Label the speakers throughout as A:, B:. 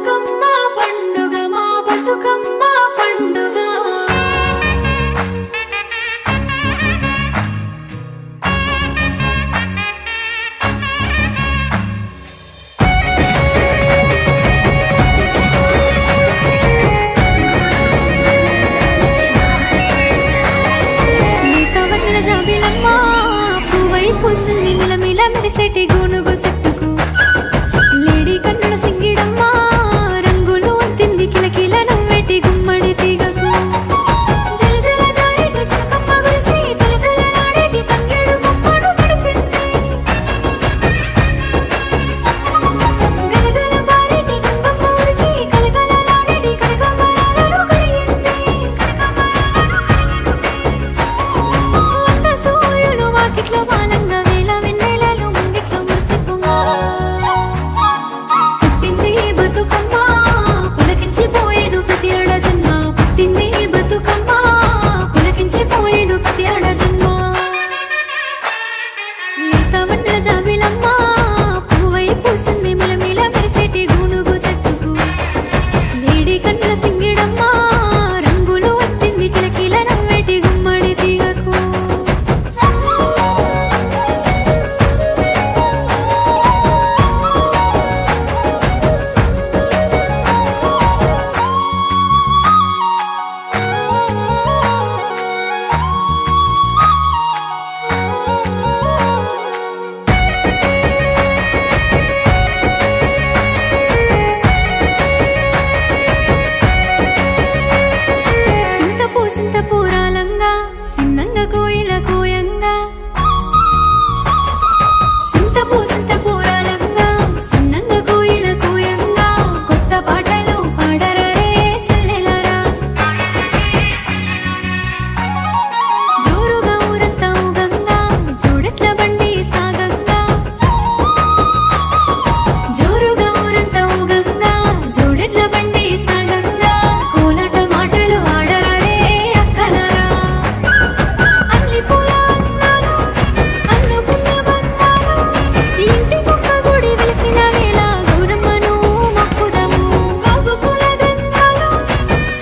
A: బతుకమ్మ పండుగ మా బతుకమ్మ పండుగ జాబిలమ్మ పువ్వై పూసింది మిలమిల మెరిసేటి గూనుగు చెట్టుకు లేడీ కన్నుల సింగిడమ్మ రంగులు వత్తింది కిలకిల నవ్వేటి గుమ్మడి తీగకు జల జల జారేటి సిలకమ్మ గురిసి తలతలలాడేటి తంగేడు గుమ్మడు తడిపింది గలగల బారేటి గంగమ్మ ఊరికి కలకలలాడేటి కనకాంబరాలను కలిగింది సూర్యులు వాకిట్లో బాలంగా వేల వెన్నెలలు ముంగిట్లో మురిసిపోగా పుట్టింది బతుకమ్మ పులకించిపోయేను ప్రతి ఆడ జన్మ పుట్టింది బతుకమ్మ పులకించిపోయేను ప్రతి ఆడ జన్మ లేత వన్నెల జాబిలమ్మ పువ్వై పూసింది మిలమిల మెరిసేటి గూనుగు చెట్టుకు లేడీ కన్నుల సింగిడమ్మ రంగులు వత్తింది కిలకిల నవ్వేటి గుమ్మడి తీగకు సింతపూరాలంగా సిన్నంగా కోయిల కోయంగా సింతపూరాలంగా సిన్నంగా కోయిల కోయంగా కొత్త పాటలు పాడరరే సెల్లెలరా జోరుగా ఊరంతా ఊగంగా జోడెట్ల బండి సాగంగా జోరుగా ఊరంతా ఊగంగా జోడెట్ల బండి సాగంగా కోలాట మాటలు ఆడరరే అక్కలరా అల్లి పూల అందాలు అల్లుకున్న బంధాలు ఇంటి కుక్క గుడి వెలిసిన వేళ గౌరమ్మను మొక్కుదాము గోగు పూల గంధాలు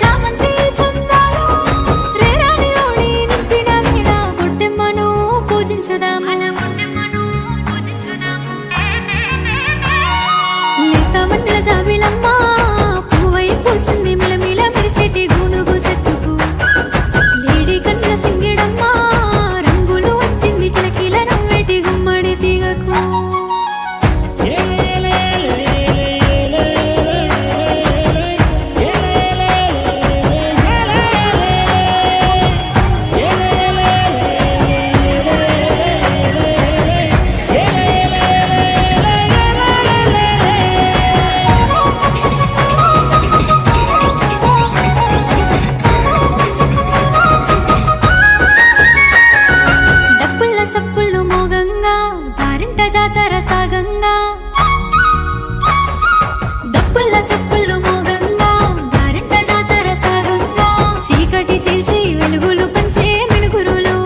A: చామంతి చందాలు రేరాని ఓడి నింపిన వేళ బొడ్డెమ్మను పూజించుదాం మన బొడ్డెమ్మను పూజించుదాం లేత వన్నెల జాబిలమ్మ పువ్వై పూసింది మిలమిల మెరిసేటి గూనుగు చెట్టుకు లేడీ కన్నుల సింగిడమ్మ రంగులు వత్తింది కిలకిల నవ్వేటి గుమ్మడి తీగకు డప్పుల సప్పుళ్ళు మోగంగా దారింట జాతర సాగంగా డప్పుల సప్పుళ్ళు మోగంగా దారింట జాతర సాగంగా చీకటి చీల్చి వెలుగులు పంచే మిణుగురులు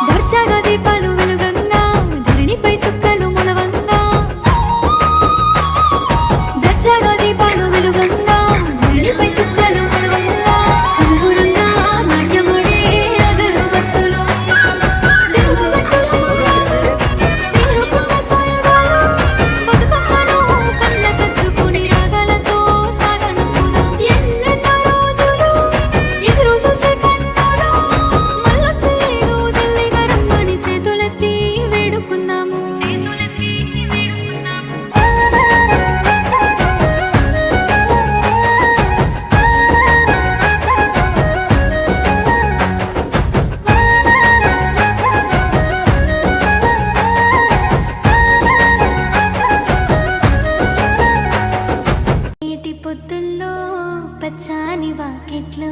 A: దర్జాగా దీపాలు వెలుగంగా ధరణిపై సుక్కలు మొలవంగా దర్జాగా దీపాలు వెలుగంగా ధరణిపై సుక్కలు మొలవంగా సంబురంగా నాట్యమాడే అగరబత్తులు సిరుపున్న సాయగాలు బతుకమ్మను కళ్ళ కత్తుకుని రాగాలతో సాగనంపుదాం ఎన్నెన్నో రోజులు ఎదురు చూసే కన్నులు మళ్ళొచ్చేడు తెల్లిగా రమ్మని చేతులెత్తి వేడుకుందాము నీటి పొద్దుల్లో పచ్చాని వాకిట్లో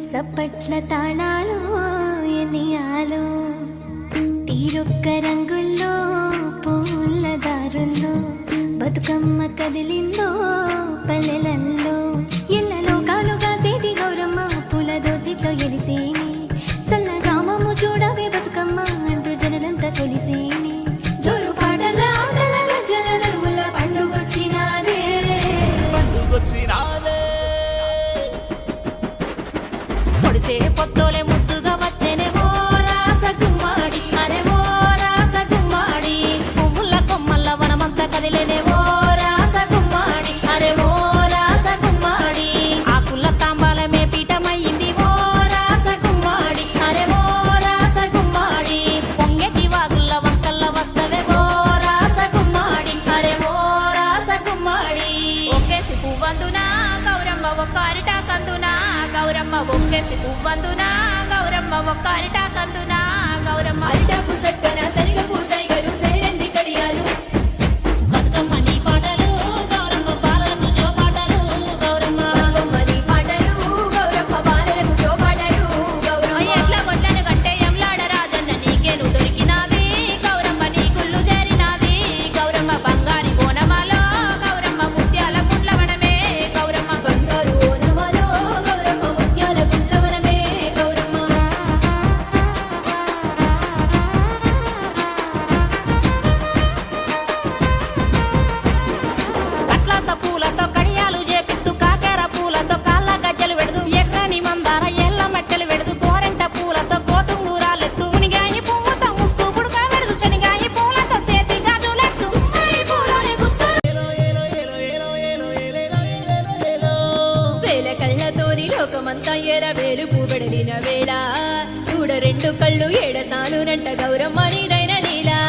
A: సప్పట్ల తాళాలు ఎనియాలు తీరొక్క రంగుల్లో పూల దారుల్లో బతుకమ్మ కదిలిందో పల్లెలల్లో ఇళ్ళలో కాలుగా సేటి గౌరమ్మ పూల దోసిట్లో ఎలిసేని సల్లగామము చూడవే బతుకమ్మ అంటూ జనలంతా కొలిసేని జోరు పాటల ఆటల గజ్జల దరువుల
B: పువ్వెత్తి పువ్వందునా గౌరమ్మ ఒక్క అరిటాకందునా గౌరమ్మ
C: అరిటాకు సక్కన సరిగ పూసైగలు సేరంది కడియాలు
D: బతుకమ్మ నీ పాటలు గౌరమ్మ బాలలకు జోపాటలు గౌరమ్మ
C: బతుకమ్మ నీ పాటలు గౌరమ్మ బాలలకు జోపాటలు గౌరమ్మ
B: ఎట్ల గొడ్లను గట్టే ఎంలాడ రాజన్న నీకేను దొరికినాది గౌరమ్మ నీ గుళ్ళు చేరినాది గౌరమ్మ బంగారి బోనమాలో గౌరమ్మ ముత్యాల గుండ్లవనమే గౌరమ్మ
C: బంగారు ఓనమాలో గౌరమ్మ ముత్యాల గుండ్లవనమే గౌరమ్మ
D: అట్లాస పూలతో కడియాలు చేపిత్తు కాకెర పూలతో కాళ్ళ గజ్జలు వెడదు ఎర్రని మందార ఎల్ల మెట్టెలు వెడదు కోరెంట పూలతో కోటుంగూరాలెత్తు మునిగాయి పువ్వుతో ముక్కు పుడక వెడదు శనిగాయి పూలతో సేతి గాజులెత్తు
C: గుమ్మడి పూలోనే గుత్తులు వేల కళ్ళతోని లోకమంతా ఎరవేలు పూబెడలిన వేళ చూడ రెండు కళ్ళు ఏడసానునంట గౌరమ్మ నీదైన నీలా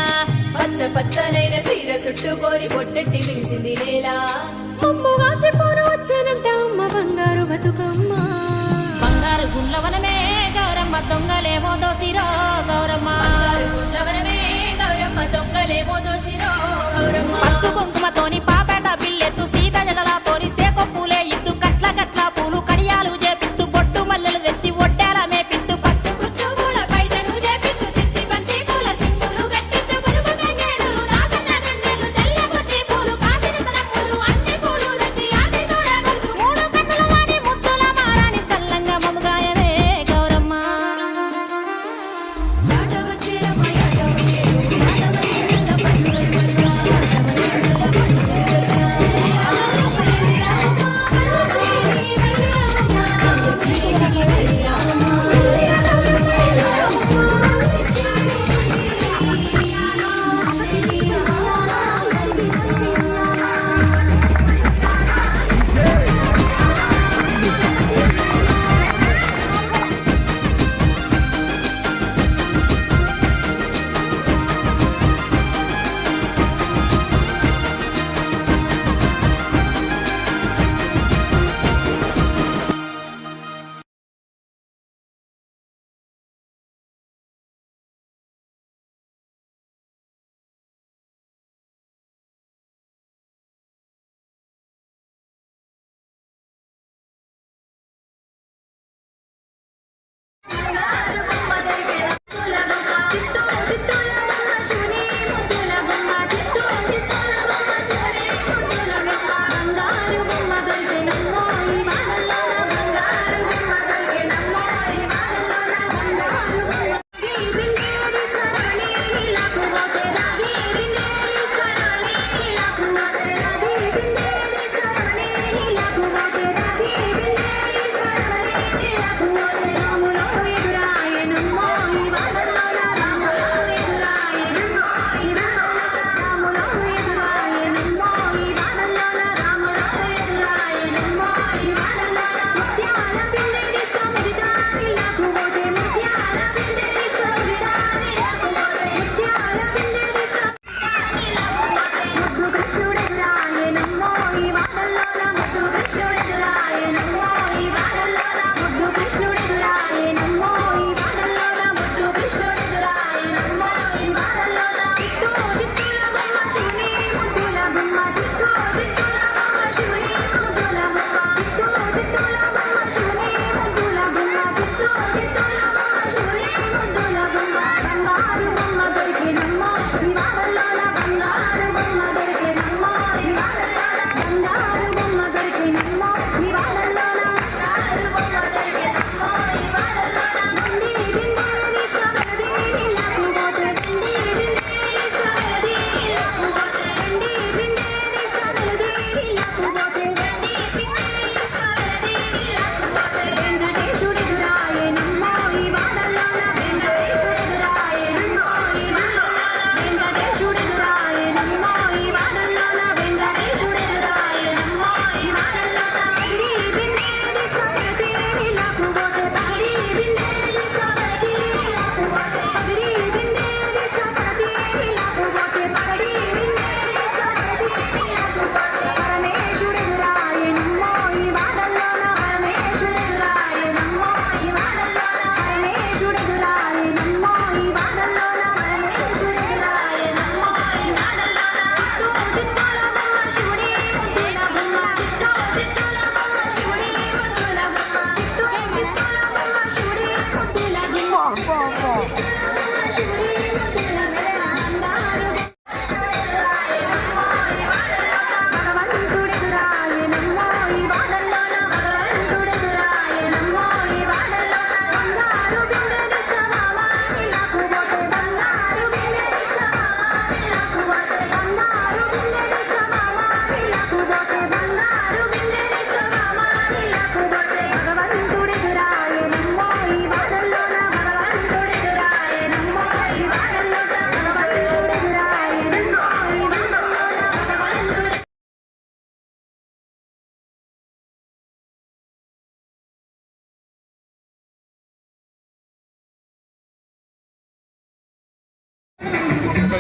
C: పచ్చ పచ్చనైన సీర చుట్టుకోరి పొట్టెట్టి పిలిచింది నేలా
A: అమ్మగా చెప్పాను వచ్చానంట అమ్మ బంగారు బతుకమ్మ
D: బంగారు గుండ్లవనమే గౌరమ్మ దొంగలేమో దోసిరో గౌరమ్మ
C: బంగారు గుండ్లవనమే గౌరమ్మ దొంగలేమో దోసిరో గౌరమ్మ
D: పసుపు కుంకుమతోని పాపేట బిల్లెత్తు సీత జడలతోని సేకొ పూలే ఇత్తు కట్ల కట్ల పూలు కడియాలు చేపిత్తు బొట్టు మల్లెలు తెచ్చి ఒడ్డేల మేపిత్తు పట్టు
C: కుచ్చు పూల పైటను చేపిత్తు చిట్టి బంతి పూల సింగులు గట్టిత్తు గురుగు తంగేడులు నాసన తంగేలు చల్ల కొద్ది పూలు కాసిన తనములు అన్ని పూలు తెచ్చి ఆది తోడ గొలుసు
D: మూడు కన్నుల వాని ముద్దుల మారాని సల్లంగా మముగాయవే గౌరమ్మ
C: యాట వచ్చేరమ్మ యాట వయ్యేడు యాట వయ్యేడుల పండుగలు వరువా యాట వయ్యేడుల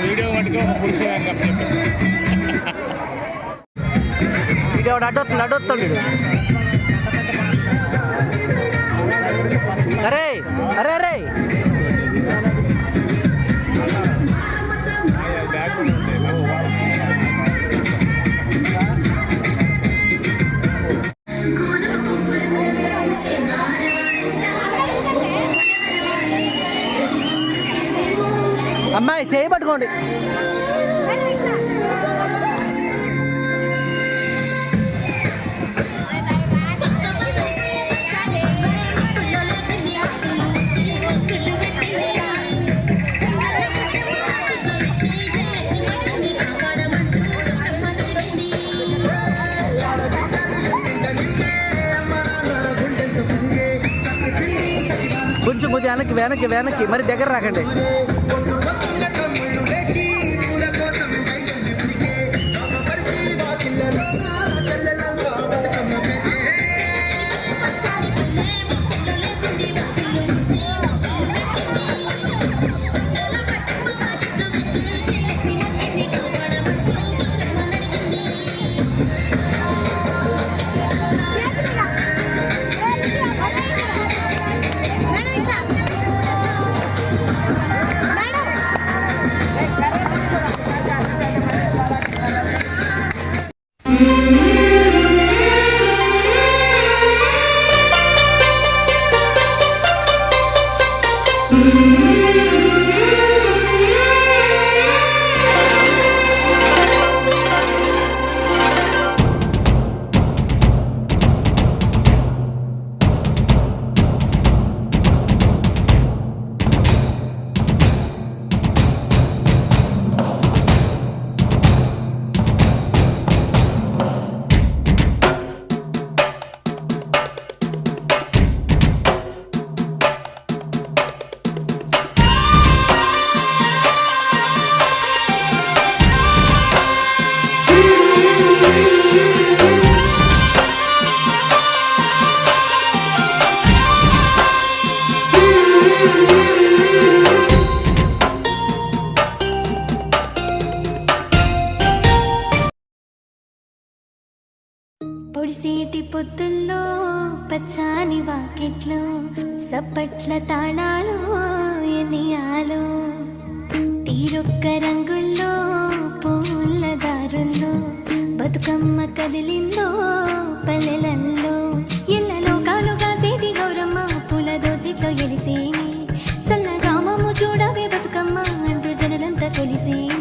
E: వీడియో పట్టుకో పులుసు
F: వీడియో అడ్డొస్తాడు అరే అరే అరే అమ్మాయి చేయి పట్టుకోండి. కొంచెం వెనక్కి మరి దగ్గర రాకండి.
A: పొడిసేటి పొద్దుల్లో పచ్చాని వాకిట్లో సప్పట్ల తాళాలు ఎనియాలు తీరొక్క రంగుల్లో పూల దారుల్లో బతుకమ్మ కదిలిందో పల్లెలల్లో ఇళ్ళలో కాలుగా సేటి గౌరమ్మ పూల దోసిట్లో ఎలిసేని సన్నగామము చూడవే బతుకమ్మ అంటూ జనలంతా కొలిసేని